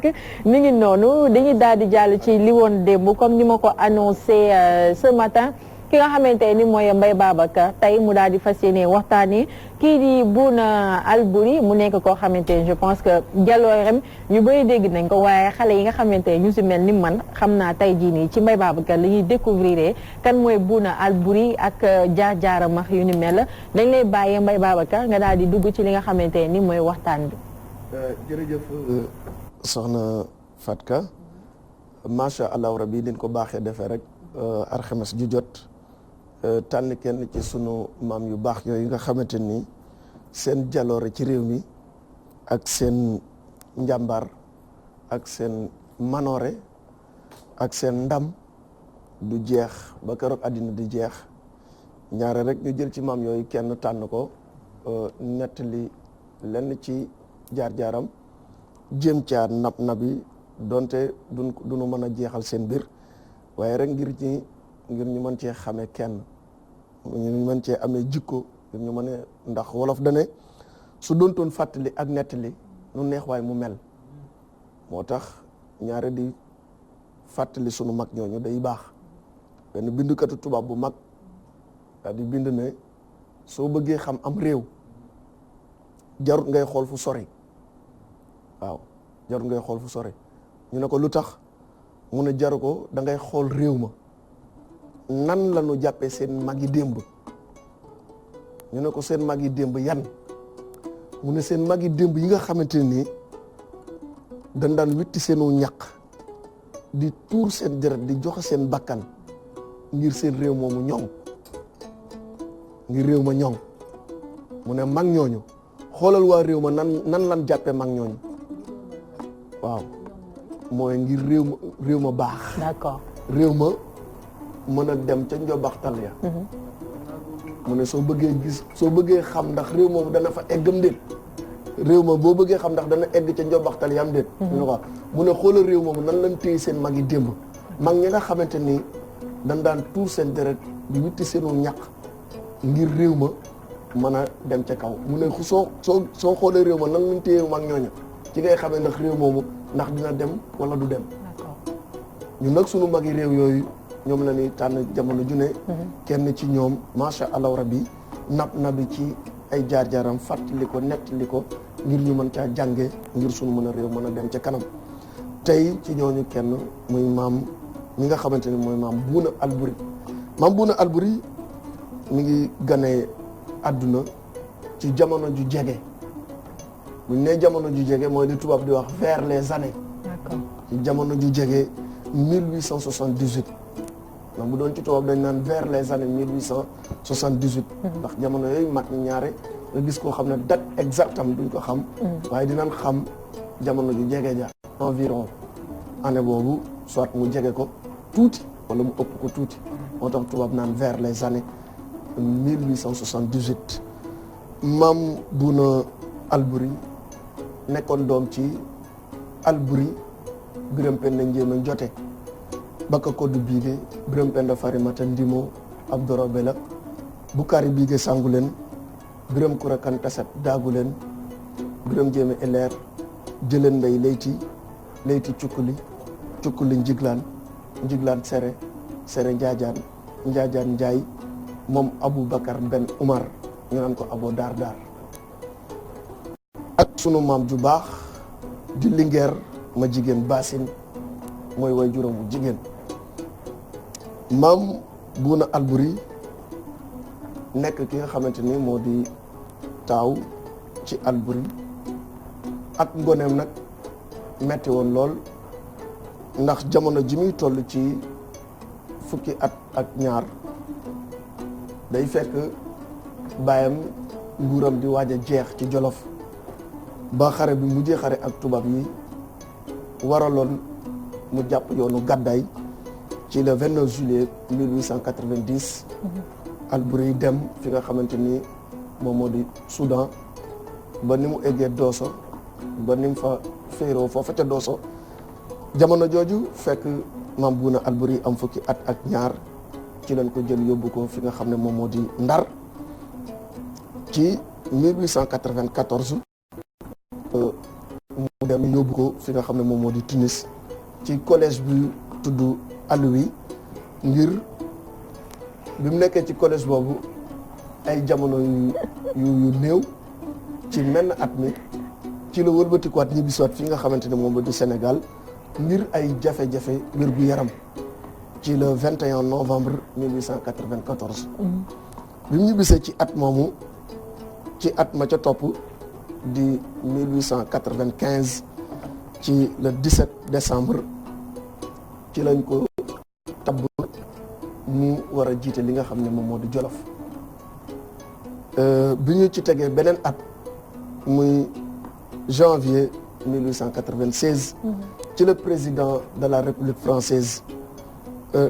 mi ngi noonu dañuy daal di jàll ci li woon démb comme ni ma ko annoncé ce matin ki nga xamante ni mooy Mbaye Babacar tey mu daal di fas yéene waxtaanee kii di Bouna Albouri mu nekk koo xamante ni je pense que jaloorem ñu bëri dégg nañ ko waaye xale yi nga xamante ni ñu si mel ni man xam naa tey jii nii ci Mbaye Babacar li ñuy découvrir kan mooy Bouna Albouri ak jaar-jaaram max yu ni mel dañ lay bàyyee Mbaye Babacar nga daal di dugg ci li nga xamante ni mooy waxtaan bi. jërëjëf soxna Fatka macha allah rabi liñ ko baaxee defee rek alxames ju jot tànn kenn ci sunu maam yu baax yooyu nga xamante ni seen jaloore ci réew mi ak seen njàmbaar ak seen manoore ak seen ndam du jeex ba keroog àddina di jeex ñaare rek ñu jël ci maam yooyu kenn tànn ko nettali lenn ci jaar-jaaram jéem caa nab-nabi donte duñu mën a jeexal seen biir waaye rek ngir ñu mën cee xamee kenn ñu mën cee amee jikko ngir ñu mën a ndax wolof dane su doontoon fàttali ak nettali nu neex waaye mu mel moo tax ñaare di fàttali sunu mag ñooñu day baax benn bindukatu tubaab bu mag daal di bind ne soo bëggee xam am réew jarut ngay xool fu sori waaw jarut ngay xool fu sori ñu ne ko lu tax mu ne jaru ko da ngay xool réew ma nan la ñu jàppee seen mag yi démb ñu ne ko seen mag yi démb yan mu ne seen mag yi démb yi nga xamante nii dañ daan witti seenu ñaq di tuur seen deret di joxe seen bakkan ngir seen réew moomu ñoŋ ngir réew ma ñoŋ mu ne mag ñooñu xoolal waa réew ma nan lan jàppee mag ñooñu waaw mooy ngir réew ma baax. D'accord. réew ma mën a dem ca njobaxtal ya mu ne soo bëggee xam ndax réew moomu dana fa eggam déet réew ma boo bëggee xam ndax dana egg ca njobaxtal yam déet ñu ne ko mu ne xoolal réew moomu nan lañ téye seen mag yi démb mag ñi nga xamante ni dañ daan tuur seen deret di witti seenu ñaq ngir réew ma mën a dem ca kaw mu ne soo xoolee réew ma nan lañ téye mag ñooñu ci ngay xamee ndax réew moomu ndax dina dem wala du dem. ñun nag sunu mag yi réew yooyu ñoom la ñuy tànn jamono ju ne kenn ci ñoom macha allah rabbi nabi ci ay jaar-jaaram fàttali ko nettali ko ngir ñu mën caa jànge ngir sunu mën a réew mën a dem ca kanam tey ci ñooñu kenn muy maam ñi nga xamante ni mooy maam Bouna Albouri maam Bouna Albouri mi ngi ganee àdduna ci jamono ju jege buñ ne jamono ju jege mooy li tubaab di wax vers les années ci jamono ju jege 1878 ndax bu doon ci tubaab dañ naan vers les années 1878 ndax jamono yooyu mag ñi ñaare nga gis koo xam ne date exacte am duñ ko xam waaye dinañ xam jamono ju jege ja environ année boobu soit mu jege ko tuuti wala mu ëpp ko tuuti moo tax tubaab naan vers les années 1878 maam Bouna Albouri nekkoon doom ci Albouri Biram Penda Njéeme Jote Bakka Koddu Biige Biram Penda Farimata Ndimo Abdorobela Bukari Biige Sangulen Biram Kura Kan Taset Daagulen Biram Njéeme Eleer Jëleen Mbay Leyti Cukkuli Njiglaan Sere Njaajaan Njaay moom Aboubacar Ben Umar ñu naan ko Abo Daar ak sunu maam ju baax di Linguère ma jigéen Basin mooy way juróom bu jigéen maam Bouna Albouri nekk ki nga xamante ni moo di taaw ci Albouri ak ngoneem nag metti woon lool ndax jamono ji muy toll ci fukki at ak ñaar day fekk baayam nguuram di waaj a jeex ci Jolof ba xare bi mujjee xare ak tubaab yi waraloon mu jàpp yoonu gàddaay ci le 29 juillet 1890 Albouri dem fi nga xamante ni moom moo di Soudan ba ni mu eggee Dooso ba ni mu fa féeroo foofa ca Dooso jamono jooju fekk maam Bouna Albouri am fukki at ak ñaar ci lañ ko jël yóbbu ko fi nga xam ne moom moo di Ndar ci 1894 mu dem yóbbu ko fi nga xam ne moom moo di Tunis ci collège bi tudd Alioui ngir bi mu nekkee ci collège boobu ay jamono yu néew ci menn at mi ci la wëlbatikuwaat ñibbisiwaat fi nga xamante ne moom moo di Sénégal ngir ay jafe-jafe wér-gu-yaram ci le 21 novembre 1894. bi mu ñibbisee ci at moomu ci at ma ca topp di 1895 ci le 17 décembre ci lañ ko tabb mu war a jiite li nga xam ne moom moo di Jolof bi ñu ci tegee beneen at muy janvier 1896 ci le président de la République française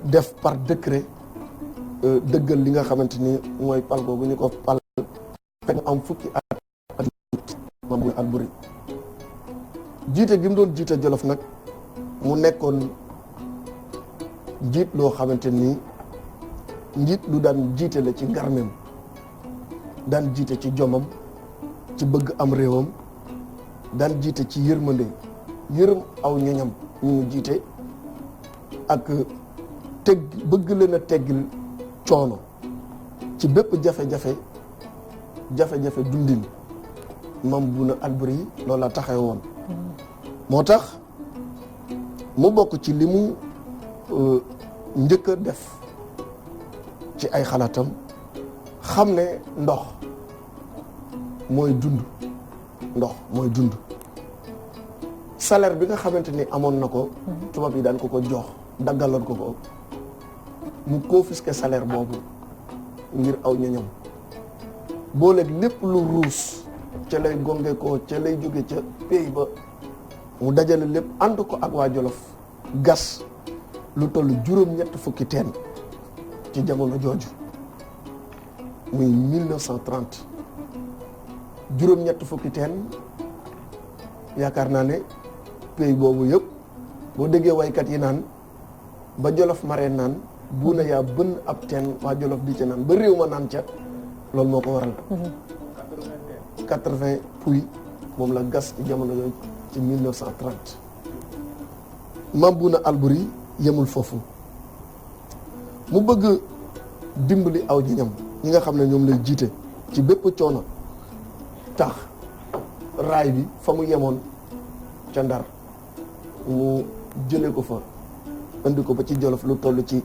def par décret dëggal li nga xamante ni mooy pal googu ñu ko pal fekk am fukki at ak Maam Alboury jiite gi mu doon jiite Jolof nag mu nekkoon njiit loo xamante ni njiit lu daan jiite la ci ngarmeem daan jiite ci jomam ci bëgg am réewam daan jiite ci yërmande yërëm aw ñoñam ñu mu jiite ak bëgg leen a teggil coono ci bépp jafe-jafe dundin Mame Bouna Alboury loolu la taxaw woon moo tax mu bokk ci li mu njëkk a def ci ay xalaatam xam ne ndox mooy dund salaire bi nga xamante ni amoon na ko tubaab yi daan ko jox daggaloon ko mu confisqué salaire boobu ngir aw ñoñam booleeg lépp lu ruus ca lay gonge ko ca lay jóge ca pays ba mu dajale lépp ànd ko ak waa Jolof gas lu toll juróom-ñett fukki teen ci jamono jooju muy 1930 juróom-ñett fukki teen yaakaar naa ne pays boobu yëpp boo déggee waykat yi naan ba Jolof maree naan Buuna yaa bënn ab teen waa Jolof di ca naan ba réew ma naan ca loolu moo ko waral 80 puits moom la gas ci jamono yooyu ci 1930 Mame Bouna Alboury yemul foofu mu bëgg dimbali aw ñoñam ñi nga xam ne ñoom lay jiite ci bépp coono tax raay bi fa mu yemoon ca Ndar mu jëlee ko fa indi ko ba ci Jolof lu toll ci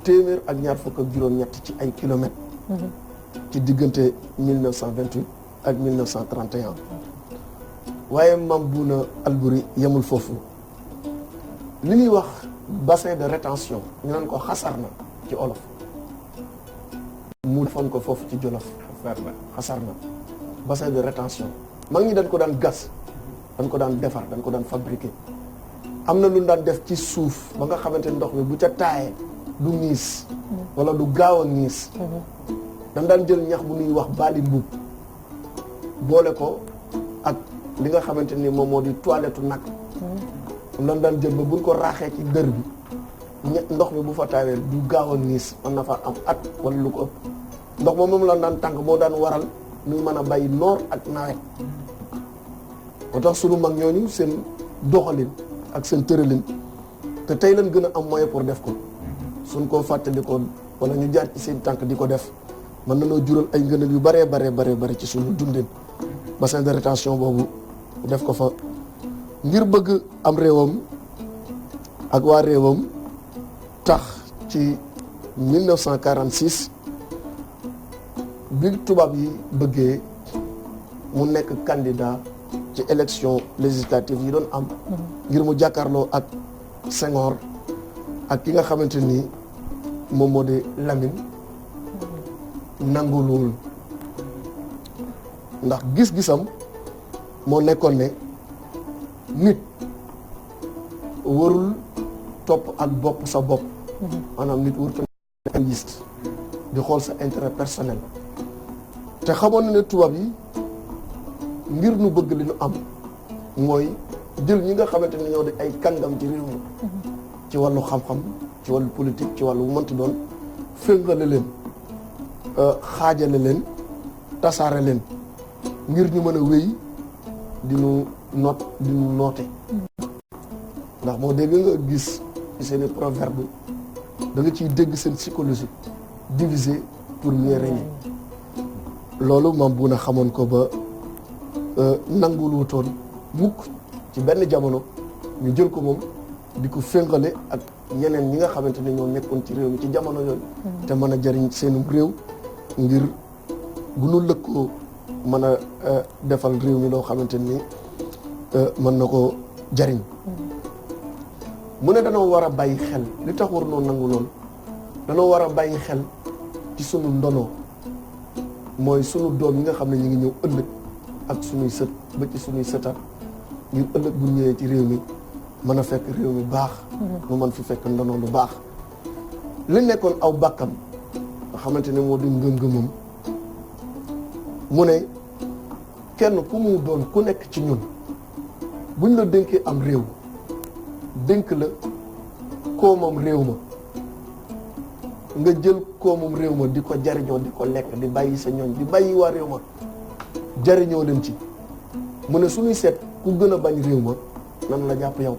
téeméer ak ñaar fukk ak juróom-ñett ci ay kilomètres ci diggante 1928 ak 1931 waaye Mame Bouna Alboury yemul foofu li ñuy wax bassin de rétention ñu naan ko xasarna ci olof mu defoon ko foofu ci Jolof xasarna bassin de rétention mag ñi dañ ko daan gas dañ ko daan defar dañ ko daan fabriquer am na lu daan def ci suuf ba nga xamante ndox mi bu ca taayee du niis wala du gaaw a niis dañ daan jël ñax bu ñuy wax baali mbuub boole ko ak li nga xamante ni moom moo di toilette nag dañ daan jël ba buñ ko raaxee ci dër bi ndox mi bu fa taawee du gaaw a niis mën na fa am at wala lu ko ëpp ndox moom lan daan tànk moo daan waral ñuy mën a bàyyi noor ak nawet moo tax sunu mag ñooñu seen doxalin ak seen tëralin te tey lañ gën a am moyen pour def ko suñ koo fàttali ko wala ñu jaar ci seen tànk di ko def mën na noo jural ay ngëneel yu bare ci suñu dundin bassin de rétention boobu def ko fa ngir bëgg am réewam ak waa réewam tax ci 1946 bi tubaab yi bëggee mu nekk candidat ci élection législative yi doon am ngir mu jàkkaarloo ak Senghor ak ki nga xamante ni moom moo di Lamine nanguluwul ndax gis-gisam moo nekkoon ne nit warul topp ak bopp sa bopp maanaam nit warut a égoïste di xool sa intérêt personnel te xamoon na ne tubaab yi ngir nu bëgg li nu am mooy jël ñi nga xamante ne ñoo di ay kàngam ci réew mi ci wàllu xam-xam ci wàllu politique ci wàllu mënti doon féngale leen xaajale leen tasaare leen ngir ñu mën a wéy di nu noot di ñu noote ndax moo dégg nga gis ci seen i proverbe da nga ciy dégg seen psychologie diviser pour mieux régner loolu Mame Bouna xamoon ko ba nangul wutoon mukk ci benn jamono ñu jël ko moom di ko féngale ak ñeneen ñi nga xamante ne ñoo nekkoon ci réew mi ci jamono yooyu te mën a jariñ seenum réew ngir bu nu lëkkoo mën a defal réew mi loo xamante ni mën na ko jariñ mu ne danoo war a bàyyi xel li tax war noo nangu lool danoo war a bàyyi xel ci sunu ndono mooy sunu doom yi nga xam ne ñu ngi ñëw ëllëg ak sunuy sët ba ci sunuy sëtaat ngir ëllëg bu ñëwee ci réew mi mën a fekk réew mi baax mu mën fi fekk ndono lu baax li nekkoon aw bàkkam nga xamante ne moo di ngëm-ngëmam mu ne kenn ku mu doon ku nekk ci ñun buñ la dénkee am réew dénk la koomam réew ma nga jël koomam réew ma di ko jariñoo di ko lekk di bàyyi sa ñooñ di bàyyi waa réew ma jariñoo leen ci mu ne suñuy seet ku gën a bañ réew ma nan la jàpp yow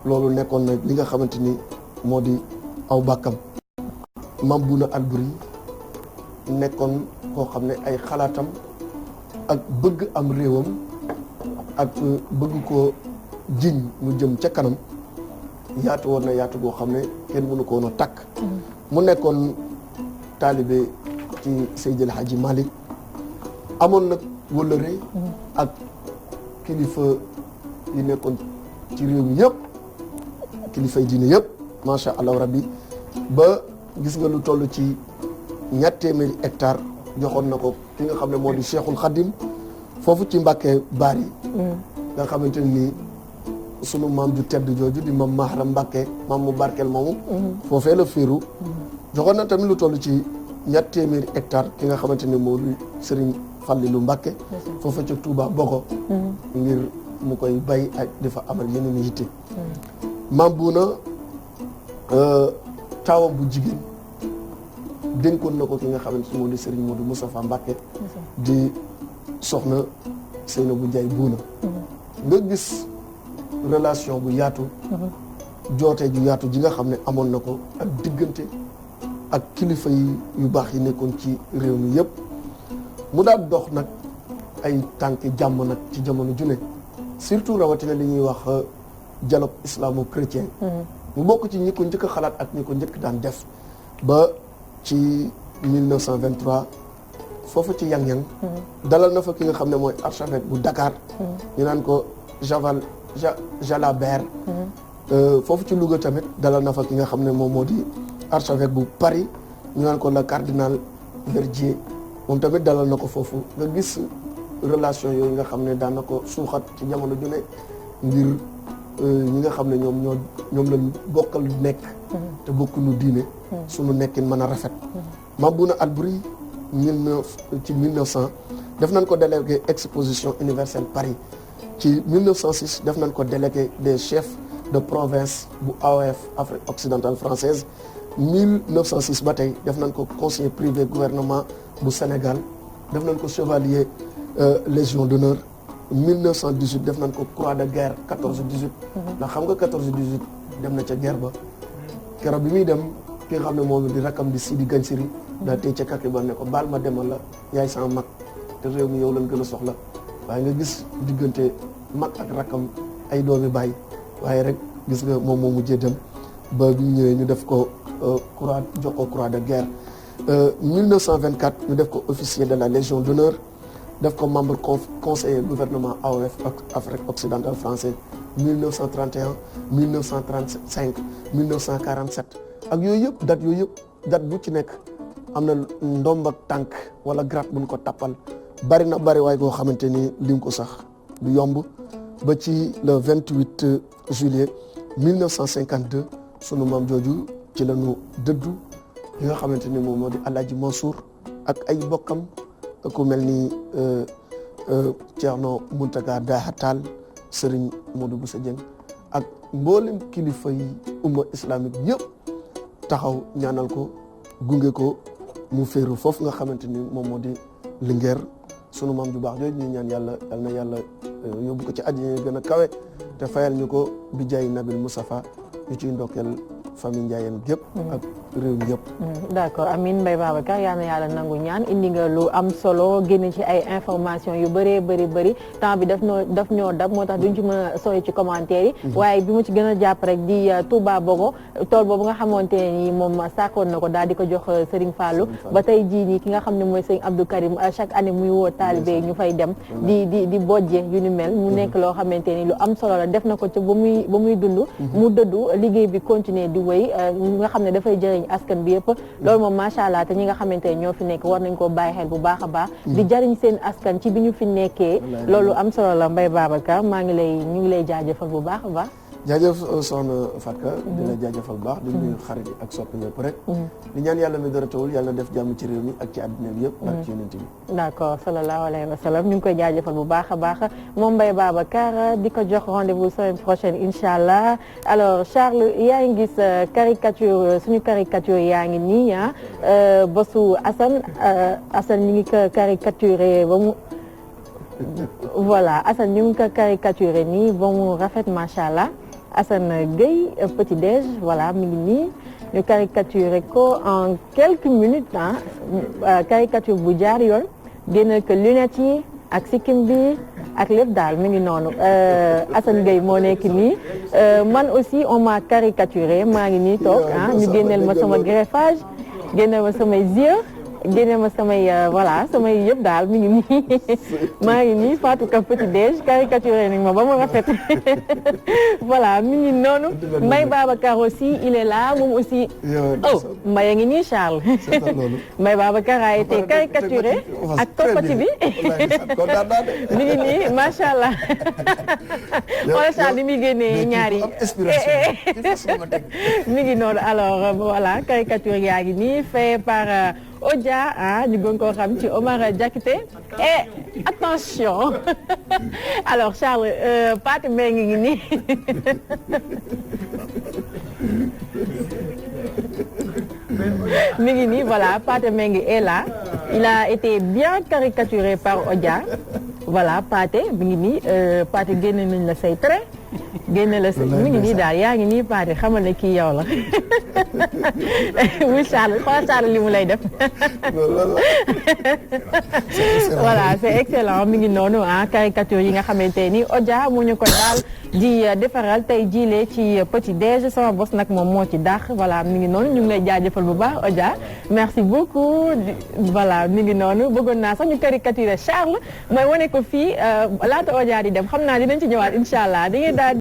loolu nekkoon na li nga xamante ni moo di aw bàkkam Mame Bouna Albouri nekkoon koo xam ne ay xalaatam ak bëgg am réewam ak bëgg ko jiñ mu jëm ca kanam yaatu woon na yaatu goo xam ne kenn mënu ko woon a takk mu nekkoon taalibe ci Seydi El Hadji Malick amoon nag wëllëre ak kilifa yi nekkoon ci réew mi yëpp kilifa yi diine yëpp macha allah rabbi ba gis nga lu toll ci 200 hectares joxoon na ko ki nga xam ne moo di Cheikhul Khadim foofu ci Mbàkke Bari nga xamante ni sunu maam ju tedd jooju di maam Mahram Mbàkke maam mu barkeel moomu foofee la féeru joxoon na tamit lu toll ci 200 hectares ki nga xamante ni moo di Serigne Fallilou Mbàkke foofa ca Touba Boko ngir mu koy bay ak dafa amal yeneen yitte Mame Bouna taawam bu jigéen dénkoon na ko ki nga xamante ni moo di Serigne Modou Moustapha Mbàkke di soxna Seynabou Ndiaye Bouna nga gis relation bu yaatu joote ju yaatu ji nga xam ne amoon na ko ak diggante ak kilifa yi yu baax yi nekkoon ci réew mi yëpp mu daal dox nag ay tànki jàmm nag ci jamono ju ne surtout rawatina li ñuy wax dialogue islamo-chrétien mu bokk ci ñi ko njëkk a xalaat ak ñi ko njëkk daan def ba ci 1923 foofu ci Yang-Yang dalal na fa ki nga xam ne mooy archevêque bu Dakar ñu naan ko Jalabert foofu ci Louga tamit dalal na fa ki nga xam ne moom moo di archevêque bu Paris ñu naan ko le cardinal Verdier moom tamit dalal na ko foofu nga gis relation yooyu nga xam ne daan na ko suuxat ci jamono ju ne ngir ñi nga xam ne ñoom lañ bokkal nekk te bokkuñu diine suñu nekkin mën a rafet Mame Bouna Albouri ci 1900 def nañ ko délégué exposition universelle Paris ci 1906 def nañ ko délégué des chefs de province bu AOF Afrique occidentale française 1906 ba tey def nañ ko conseiller privé gouvernement bu Sénégal def nañ ko chevalier légion d'honneur 1918 def nañ ko croix de guerre 14-18 ndax xam nga 14-18 dem na ca guerre ba keroog bi muy dem ki nga xam ne moom di rakam di Sidi Gansiri daa tey ca kaki ba ne ko baal ma demal la yaay sama mag te réew mi yow lañ gën a soxla waaye nga gis diggante mag ak rakam ay doomi baay waaye rek gis nga moom moo mujjee dem ba bi ñëwee ñu def ko croix jox ko croix de guerre 1924 ñu def ko officier de la légion d'honneur def ko membre conseiller gouvernement AOF Afrique occidentale française 1931 1935 1947 ak yooyu yëpp date bu ci nekk am na ndomb ak tànk wala grade buñ ko tappal bari na bari waaye koo xamante ni lim ko sax du yomb ba ci le 28 juillet 1952 sunu maam jooju ci la ñu dëddu li nga xamante ni moom moo di Alaaji Mansour ak ay bokkam ku mel ni Thierno Mountaga Daha Tall Serigne Modou Bousso Dieng ak mboolem kilifa yi umma islamique yëpp taxaw ñaanal ko gunge ko mu féeru foofu nga xamante ni moom moo di Linguère sunu maam ju baax jooju ñu ñaan yàlla yal na yàlla yóbbu ko ci àjjana yi gën a kawe te fayal ñu ko bi jaay Nabil Moustapha ñu ciy ndokkeel famille Ndiayeen gépp ak réew mi yëpp. d'accord Amine Mbaye Babacar yal na yàlla nangu ñaan indi nga lu am solo génn ci ay information yu bëree bëri temps bi daf ñoo dab moo tax duñ ci mën a sori ci commentaire yi. waaye bi mu ci gën a jàpp rek di Touba Bogo tool boobu nga xamante ne nii moom sàkkoon na ko daal di ko jox Serigne Fallou ba tey jii nii ki nga xam ne mooy Serigne Abdou Karim chaque année muy woo taalibe ñu fay dem di bojje yu ni mel mu nekk loo xamante ni lu am solo la def na ko ci ba muy dund. mu dëddu liggéey bi continuer di wéy nga xam ne dafay jëriñ askan bi yëpp loolu moom macha allah te ñi nga xamante ne ñoo fi nekk war nañ koo bàyyi xel bu baax a baax di jëriñ seen askan ci bi ñu fi nekkee loolu am solo la Mbaye Babacar ñu ngi lay jaajëfal bu baax a baax jaajëf soxna Fatka di la jaajëfal baax di nuyu xarit yi ak soppi ñëpp rek di ñaan yàlla mi dara tawul yàlla def jàmm ci réew mi ak ci àddina bi yëpp ak ci yonent bi d'accord sallallahu alayhi wa sallam ñu ngi koy jaajëfal bu baax a baax moom Mbaye Babacar di ko jox rendez-vous semaine prochaine incha allah alors Charles yaa ngi gis caricature suñu caricature yaa ngi nii bosu Assane ñu ngi ko caricaturé ba mu voilà Assane ñu ngi ko caricaturé nii ba mu rafet macha allah Assane Gueye petit déj voilà mi ngi nii ñu caricaturé ko en quelques minutes caricature bu jaar yoon génne ko lunettes yi ak sikkim bi ak lépp daal mi ngi noonu Assane Gueye moo nekk nii man aussi on m'a caricaturé maa ngi nii toog ñu génneel ma sama greffage génneel ma samay yeux génne ma samay samay yëpp daal mi ngi nii maa ngi nii Fatou Ka petit déj caricaturé nañ ma ba mu rafet voilà mi ngi noonu Mbaye Babacar aussi il est là moom aussi Mbaye a ngi nii Charles Mbaye Babacar a été caricaturé ak koppati bi mi ngi nii macha allah wala Charles ni muy génnee ñaari mi ngi noonu alors voilà caricature yaa ngi nii fait par Odia ñu gën koo xam ci Omar Diakité et attention alors Charles Pathé Mbengue ngi nii mi ngi nii voilà Pathé Mbengue est là il a été bien caricaturé par Odia voilà Pathé mi ngi nii Pathé génne nañ la say trait génne la mi ngi nii daal yaa ngi nii Pathé xamal ne kii yow la oui Charles xoolal Charles li mu lay def voilà c'est excellent mi ngi noonu caricature yi nga xamante ni Odia mu ñu ko daal di defaral tey jilee ci petit déj sama bos nag moom moo ci dàq voilà mi ngi noonu ñu ngi lay jaajëfal bu baax Odia merci beaucoup voilà mi ngi noonu bëggoon naa sax ñu caricaturer Charles mooy wane ko fii laata Odia di dem xam naa dinañ ci ñëwaat incha allah da ngay daal